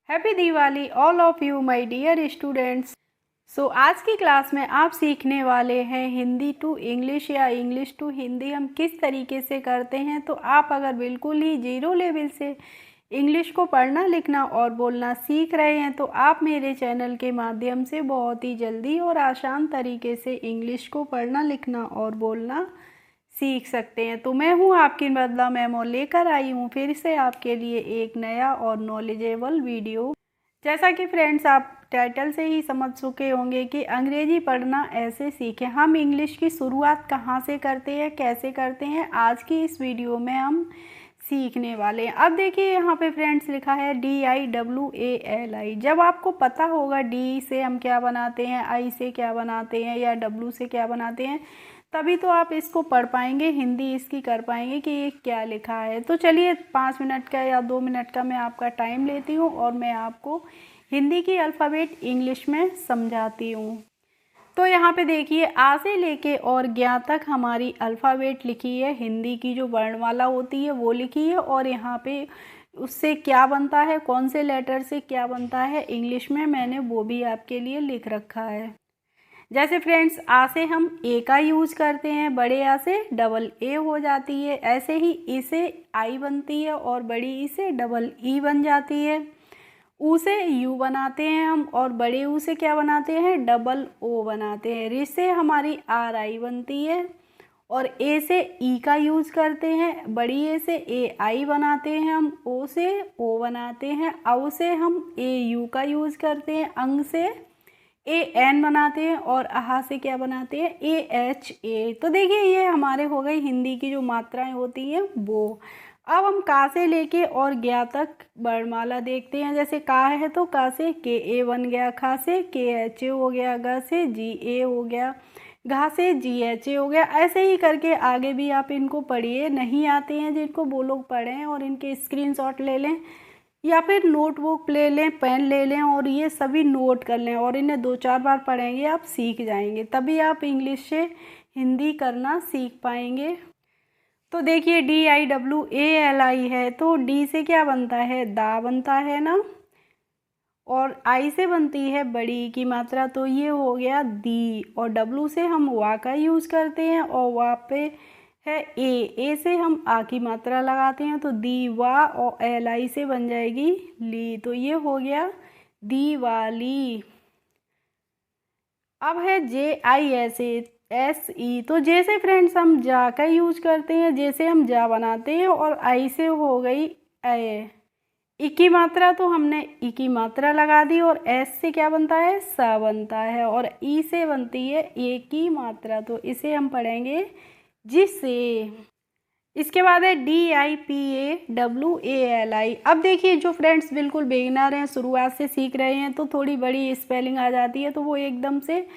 Happy Diwali all of you my dear students. So आज की class में आप सीखने वाले हैं हिंदी टू इंग्लिश या इंग्लिश टू हिंदी हम किस तरीके से करते हैं। तो आप अगर बिल्कुल ही जीरो लेवल से इंग्लिश को पढ़ना लिखना और बोलना सीख रहे हैं तो आप मेरे चैनल के माध्यम से बहुत ही जल्दी और आसान तरीके से इंग्लिश को पढ़ना लिखना और बोलना सीख सकते हैं। तो मैं हूं आपकी बदला मैम लेकर आई हूं फिर से आपके लिए एक नया और नॉलेजेबल वीडियो। जैसा कि फ्रेंड्स आप टाइटल से ही समझ चुके होंगे कि अंग्रेजी पढ़ना ऐसे सीखें। हम इंग्लिश की शुरुआत कहाँ से करते हैं, कैसे करते हैं, आज की इस वीडियो में हम सीखने वाले हैं। अब देखिए यहाँ पे फ्रेंड्स लिखा है DIWALI। जब आपको पता होगा डी से हम क्या बनाते हैं, आई से क्या बनाते हैं या डब्लू से क्या बनाते हैं, तभी तो आप इसको पढ़ पाएंगे, हिंदी इसकी कर पाएंगे कि ये क्या लिखा है। तो चलिए 5 मिनट का या 2 मिनट का मैं आपका टाइम लेती हूँ और मैं आपको हिंदी की अल्फ़ाबेट इंग्लिश में समझाती हूँ। तो यहाँ पे देखिए आ से लेके और ज्ञा तक हमारी अल्फ़ाबेट लिखी है, हिंदी की जो वर्णमाला होती है वो लिखी है और यहाँ पे उससे क्या बनता है, कौन से लेटर से क्या बनता है इंग्लिश में मैंने वो भी आपके लिए लिख रखा है। जैसे फ्रेंड्स आ से हम ए का यूज करते हैं, बड़े आ से डबल ए हो जाती है। ऐसे ही ई से आई बनती है और बड़ी ई से डबल ई बन जाती है। ऊ से यू बनाते हैं हम और बड़े ऊ से क्या बनाते हैं, डबल ओ बनाते हैं। रि से हमारी आर आई बनती है और ए से ई का यूज करते हैं, बड़ी ए से ए आई बनाते हैं हम। ओ से ओ बनाते हैं। औ से हम ए यू का यूज करते हैं। अंग से ए एन बनाते हैं और आहा से क्या बनाते हैं, ए एच ए। तो देखिए ये हमारे हो गई हिंदी की जो मात्राएं होती हैं वो। अब हम का से लेके और ज्ञा तक वर्णमाला देखते हैं। जैसे का है तो का से के ए बन गया, खा से के एच ए हो गया, ग से जी ए हो गया, घा से जी एच ए हो गया। ऐसे ही करके आगे भी आप इनको पढ़िए। नहीं आते हैं जिनको वो लोग पढ़ें और इनके स्क्रीनशॉट ले लें या फिर नोटबुक ले लें, पेन ले लें और ये सभी नोट कर लें और इन्हें 2-4 बार पढ़ेंगे आप सीख जाएंगे, तभी आप इंग्लिश से हिंदी करना सीख पाएंगे। तो देखिए DIWALI है तो डी से क्या बनता है, दा बनता है ना, और आई से बनती है बड़ी की मात्रा तो ये हो गया दी। और डब्लू से हम वा का यूज़ करते हैं और वा पे है ए से हम आ की मात्रा लगाते हैं तो दी वा, और एल आई से बन जाएगी ली तो ये हो गया दीवाली। अब है JISE तो जैसे फ्रेंड्स हम जा का यूज करते हैं, जैसे हम जा बनाते हैं और आई से हो गई ए। ई की मात्रा तो हमने ई की मात्रा लगा दी और एस से क्या बनता है, सा बनता है और ई से बनती है ए की मात्रा तो इसे हम पढ़ेंगे जिसे। इसके बाद है DIPAWALI। अब देखिए जो फ्रेंड्स बिल्कुल बिगिनर हैं, शुरुआत से सीख रहे हैं तो थोड़ी बड़ी स्पेलिंग आ जाती है तो वो एकदम से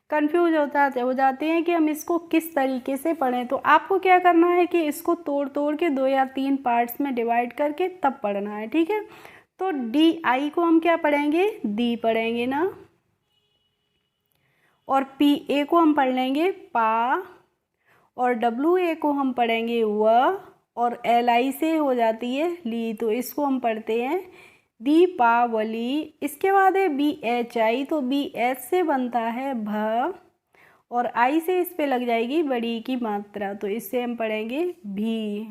कंफ्यूज हो जाते हैं कि हम इसको किस तरीके से पढ़ें। तो आपको क्या करना है कि इसको तोड़ तोड़ के 2 या 3 पार्ट्स में डिवाइड करके तब पढ़ना है, ठीक है। तो DI को हम क्या पढ़ेंगे, दी पढ़ेंगे ना, और PA को हम पढ़ लेंगे पा, और WA को हम पढ़ेंगे व, और LI से हो जाती है ली तो इसको हम पढ़ते हैं दीपावली। इसके बाद है BHI तो BH से बनता है भ और आई से इस पे लग जाएगी बड़ी की मात्रा तो इससे हम पढ़ेंगे भी।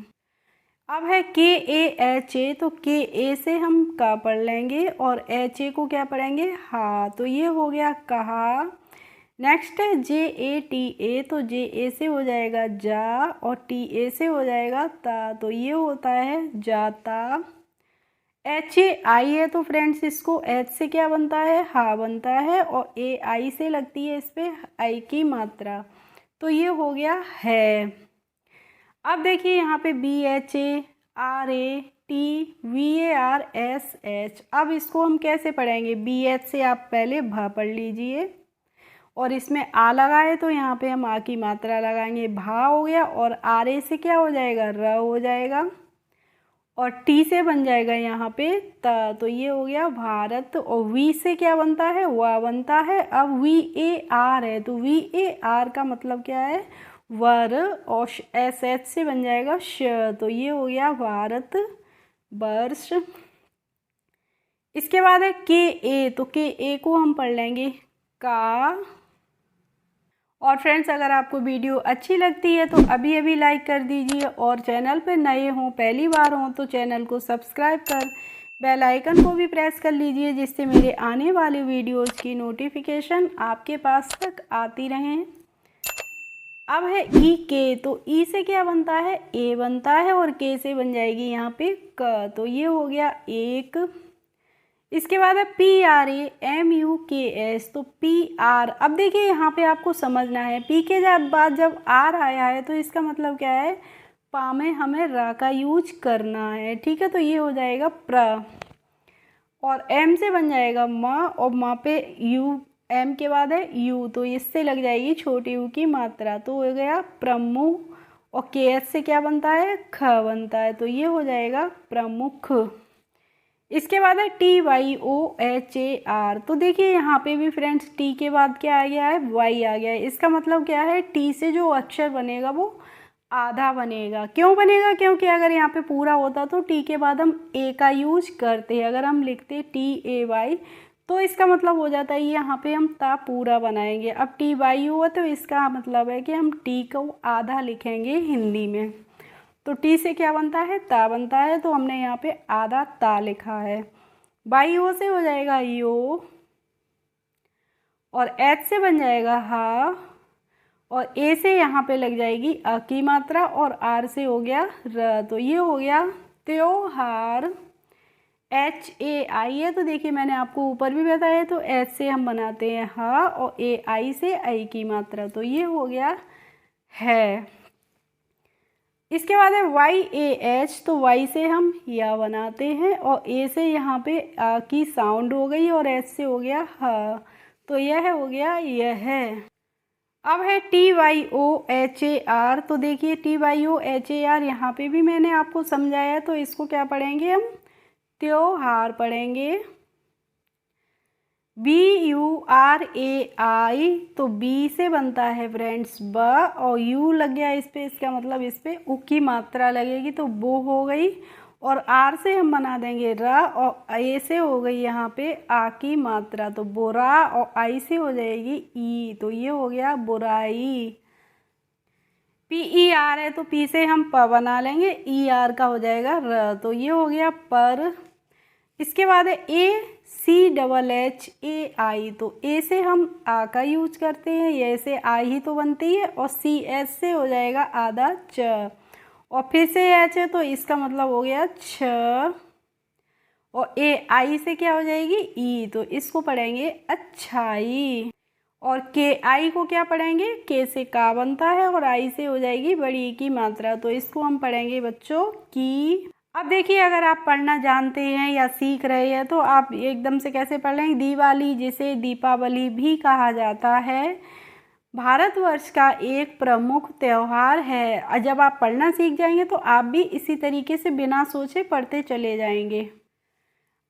अब है KAHA तो KA से हम का पढ़ लेंगे और HA को क्या पढ़ेंगे, हा तो ये हो गया कहा। नेक्स्ट है JATA तो JA से हो जाएगा जा और TA से हो जाएगा ता तो ये होता है जाता। HAI है तो फ्रेंड्स इसको H से क्या बनता है, हा बनता है और AI से लगती है इस पे आई की मात्रा तो ये हो गया है। अब देखिए यहाँ पे BHARATVARSH। अब इसको हम कैसे पढ़ेंगे, BH से आप पहले भा पढ़ लीजिए और इसमें आ लगाए तो यहाँ पे हम आ की मात्रा लगाएंगे, भा हो गया, और आर से क्या हो जाएगा, र हो जाएगा, और टी से बन जाएगा यहाँ पे त तो ये हो गया भारत। और वी से क्या बनता है, वा बनता है। अब VAR है तो VAR का मतलब क्या है, वर, और SH से बन जाएगा श तो ये हो गया भारत वर्ष। इसके बाद है के ए, तो के ए को हम पढ़ लेंगे का। और फ्रेंड्स, अगर आपको वीडियो अच्छी लगती है तो अभी अभी लाइक कर दीजिए, और चैनल पर नए हों, पहली बार हों, तो चैनल को सब्सक्राइब कर बेल आइकन को भी प्रेस कर लीजिए, जिससे मेरे आने वाले वीडियोस की नोटिफिकेशन आपके पास तक आती रहें। अब है ई के, तो ई से क्या बनता है, ए बनता है, और के से बन जाएगी यहाँ पे क, तो ये हो गया एक। इसके बाद है P R A M U K S, तो पी आर। अब देखिए यहाँ पे आपको समझना है, पी के बाद जब आर आया है तो इसका मतलब क्या है, पा में हमें रा का यूज करना है, ठीक है। तो ये हो जाएगा प्र, और एम से बन जाएगा माँ, और माँ पे यू, एम के बाद है यू, तो इससे लग जाएगी छोटी यू की मात्रा, तो हो गया प्रमुख। और के एस से क्या बनता है, ख बनता है, तो ये हो जाएगा प्रमुख। इसके बाद है T Y O H A R, तो देखिए यहाँ पे भी फ्रेंड्स टी के बाद क्या आ गया है, वाई आ गया है। इसका मतलब क्या है, टी से जो अक्षर बनेगा वो आधा बनेगा। क्यों बनेगा, क्योंकि अगर यहाँ पे पूरा होता तो टी के बाद हम ए का यूज करते हैं, अगर हम लिखते टी ए वाई तो इसका मतलब हो जाता है यहाँ पे हम ता पूरा बनाएंगे। अब टी वाई हुआ तो इसका मतलब है कि हम टी को आधा लिखेंगे हिंदी में, तो टी से क्या बनता है, ता बनता है, तो हमने यहाँ पे आधा ता लिखा है। बाई ओ से हो जाएगा यो, और एच से बन जाएगा हा, और ए से यहाँ पे लग जाएगी अ की मात्रा, और आर से हो गया र, तो ये हो गया त्योहार। एच ए आई है, तो देखिए मैंने आपको ऊपर भी बताया, तो एच से हम बनाते हैं हा, और ए आई से आई की मात्रा, तो ये हो गया है। इसके बाद है वाई ए एच, तो वाई से हम या बनाते हैं, और ए से यहाँ पे आ की साउंड हो गई, और एच से हो गया ह, तो यह हो गया यह है। अब है T Y O H A R, तो देखिए T Y O H A R यहाँ पे भी मैंने आपको समझाया, तो इसको क्या पढ़ेंगे हम, त्योहार पढ़ेंगे। बी यू आर ए आई, तो बी से बनता है फ्रेंड्स ब, और यू लग गया इस पे, इसका मतलब इस पे उ की मात्रा लगेगी, तो बो हो गई, और आर से हम बना देंगे रा, और ए से हो गई यहाँ पे आ की मात्रा, तो बोरा, और आई से हो जाएगी ई, तो ये हो गया बुराई। पी ई आर है, तो पी से हम प बना लेंगे, ई आर का हो जाएगा र, तो ये हो गया पर। इसके बाद है ए सी डबल एच ए आई, तो ए से हम आ का यूज करते हैं, ये से आई ही तो बनती है, और सी एच से हो जाएगा आधा च, और फिर से एच है, तो इसका मतलब हो गया छ, और ए आई से क्या हो जाएगी ई, तो इसको पढ़ेंगे अच्छाई। और के आई को क्या पढ़ेंगे, के से का बनता है, और आई से हो जाएगी बड़ी ई की मात्रा, तो इसको हम पढ़ेंगे बच्चों की। अब देखिए, अगर आप पढ़ना जानते हैं या सीख रहे हैं तो आप एकदम से कैसे पढ़ लेंगे। दिवाली, जिसे दीपावली भी कहा जाता है, भारतवर्ष का एक प्रमुख त्यौहार है। और जब आप पढ़ना सीख जाएंगे तो आप भी इसी तरीके से बिना सोचे पढ़ते चले जाएंगे।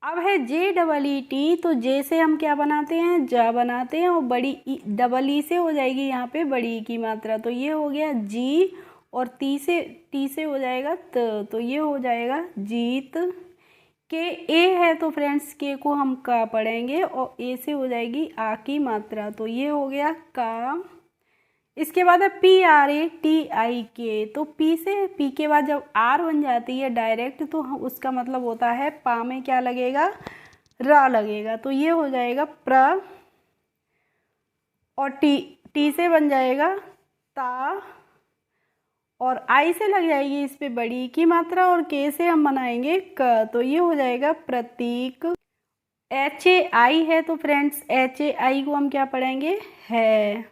अब है जे डबल ई टी, तो जे से हम क्या बनाते हैं, जा बनाते हैं, और बड़ी ई डबल ई से हो जाएगी यहाँ पे बड़ी ई की मात्रा, तो ये हो गया जी, और टी से हो जाएगा त, तो ये हो जाएगा जीत। के ए है, तो फ्रेंड्स के को हम का पढ़ेंगे, और ए से हो जाएगी आ की मात्रा, तो ये हो गया का। इसके बाद है P R A T I के, तो पी के बाद जब आर बन जाती है डायरेक्ट, तो उसका मतलब होता है पा में क्या लगेगा, रा लगेगा, तो ये हो जाएगा प्र, और टी से बन जाएगा ता, और आई से लग जाएगी इस पे बड़ी की मात्रा, और के से हम बनाएंगे क, तो ये हो जाएगा प्रतीक। एच ए आई है, तो फ्रेंड्स एच ए आई को हम क्या पढ़ेंगे, है।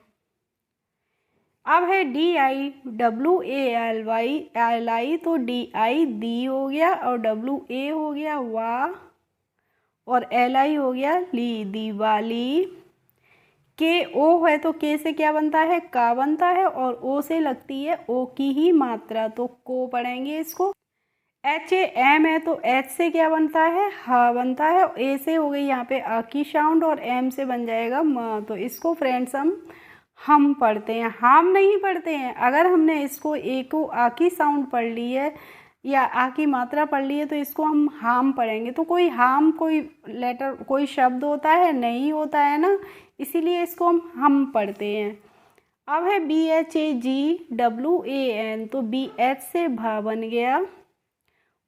अब है D I W A L I, तो डी आई दी हो गया, और डब्ल्यू ए हो गया वाह, और एल आई हो गया ली, दिवाली। के ओ है, तो के से क्या बनता है, का बनता है, और ओ से लगती है ओ की ही मात्रा, तो को पढ़ेंगे इसको। एच ए एम है, तो एच से क्या बनता है, ह बनता है, और ए से हो गई यहाँ पे अ की साउंड, और एम से बन जाएगा म, तो इसको फ्रेंड्स हम पढ़ते हैं, हम नहीं पढ़ते हैं। अगर हमने इसको ए को आ की साउंड पढ़ ली है या आ की मात्रा पढ़ ली है तो इसको हम हाम पढ़ेंगे। तो कोई हाम कोई लेटर कोई शब्द होता है नहीं होता है ना, इसीलिए इसको हम पढ़ते हैं। अब है BHAGWAN, तो BH से भा बन गया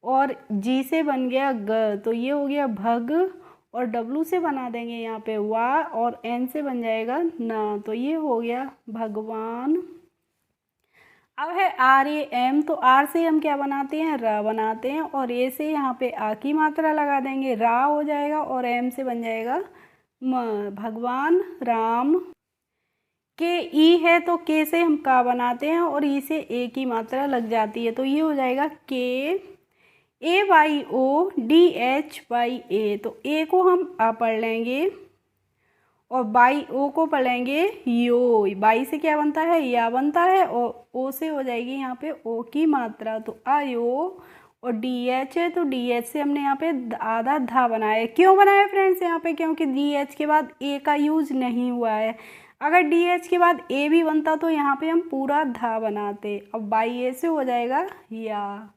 और G से बन गया ग, तो ये हो गया भग, और W से बना देंगे यहाँ पे वा, और N से बन जाएगा ना, तो ये हो गया भगवान। अब है RAM, तो R से हम क्या बनाते हैं, रा बनाते हैं, और A से यहाँ पे आ की मात्रा लगा देंगे, रा हो जाएगा, और M से बन जाएगा म, भगवान राम। के ई है तो के से हम का बनाते हैं, और ई से ए की मात्रा लग जाती है, तो ये हो जाएगा KAYODHYA। तो ए को हम आ पढ़ लेंगे और बाई ओ को पढ़ेंगे यो। बाई से क्या बनता है, या बनता है, और ओ से हो जाएगी यहाँ पे ओ की मात्रा, तो आयो। और DH है तो DH से हमने यहाँ पे आधा धा बनाया। क्यों बनाया फ्रेंड्स यहाँ पे, क्योंकि DH के बाद ए का यूज नहीं हुआ है। अगर DH के बाद ए भी बनता तो यहाँ पे हम पूरा धा बनाते। अब बाई ए से हो जाएगा या।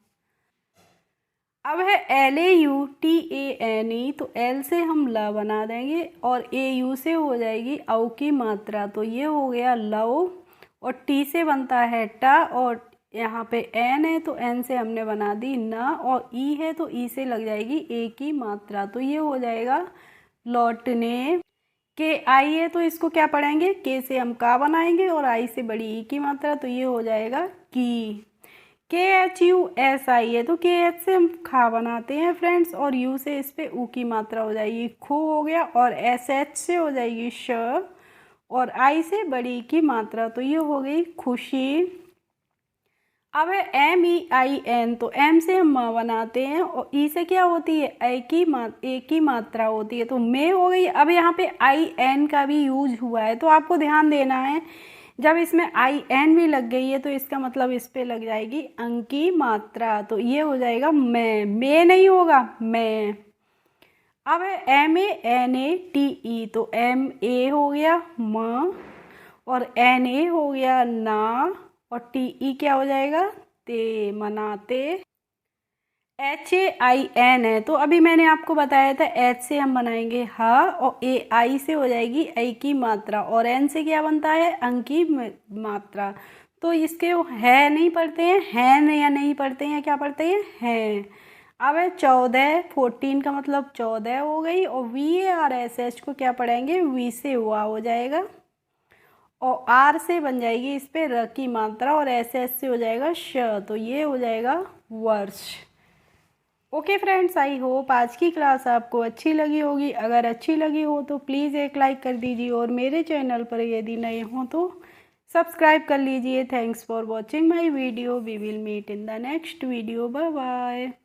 अब है LAUTANE, तो एल से हम ला बना देंगे, और AU से हो जाएगी औ की मात्रा, तो ये हो गया लव। और टी से बनता है टा, और यहाँ पे एन है तो एन से हमने बना दी ना, और ई है तो ई से लग जाएगी ए की मात्रा, तो ये हो जाएगा लौटने। के आई है तो इसको क्या पढ़ेंगे, के से हम का बनाएंगे, और आई से बड़ी ई की मात्रा, तो ये हो जाएगा की। KHUSI है तो KH से हम खा बनाते हैं फ्रेंड्स, और U से इस पे ऊ की मात्रा हो जाएगी खो हो गया, और SH से हो जाएगी श, और I से बड़ी की मात्रा, तो ये हो गई खुशी। अब है MEIN, तो M से हम माँ बनाते हैं, और ई से क्या होती है, ए की मात्रा होती है, तो मे हो गई। अब यहाँ पे IN का भी यूज हुआ है, तो आपको ध्यान देना है, जब इसमें IN भी लग गई है तो इसका मतलब इस पे लग जाएगी अंक की मात्रा, तो ये हो जाएगा मैं, मे नहीं होगा मैं। अब है MANATE, तो MA हो गया म, और NA हो गया ना, और TE क्या हो जाएगा ते, मनाते। HAIN है तो अभी मैंने आपको बताया था H से हम बनाएंगे हा, और AI से हो जाएगी ऐ की मात्रा, और N से क्या बनता है अंक की मात्रा, तो इसके है नहीं पढ़ते हैं, है या नहीं पढ़ते हैं, क्या पढ़ते हैं हैं। अब है 14, 14 का मतलब 14 हो गई, और VARSH को क्या पढ़ेंगे, वी से हुआ हो जाएगा, और आर से बन जाएगी इस पे र की मात्रा, और SS से हो जाएगा श, तो ये हो जाएगा वर्ष। ओके फ्रेंड्स, आई होप आज की क्लास आपको अच्छी लगी होगी। अगर अच्छी लगी हो तो प्लीज़ एक लाइक कर दीजिए, और मेरे चैनल पर यदि नए हों तो सब्सक्राइब कर लीजिए। Thanks for watching my video. We will meet in the next video. Bye bye.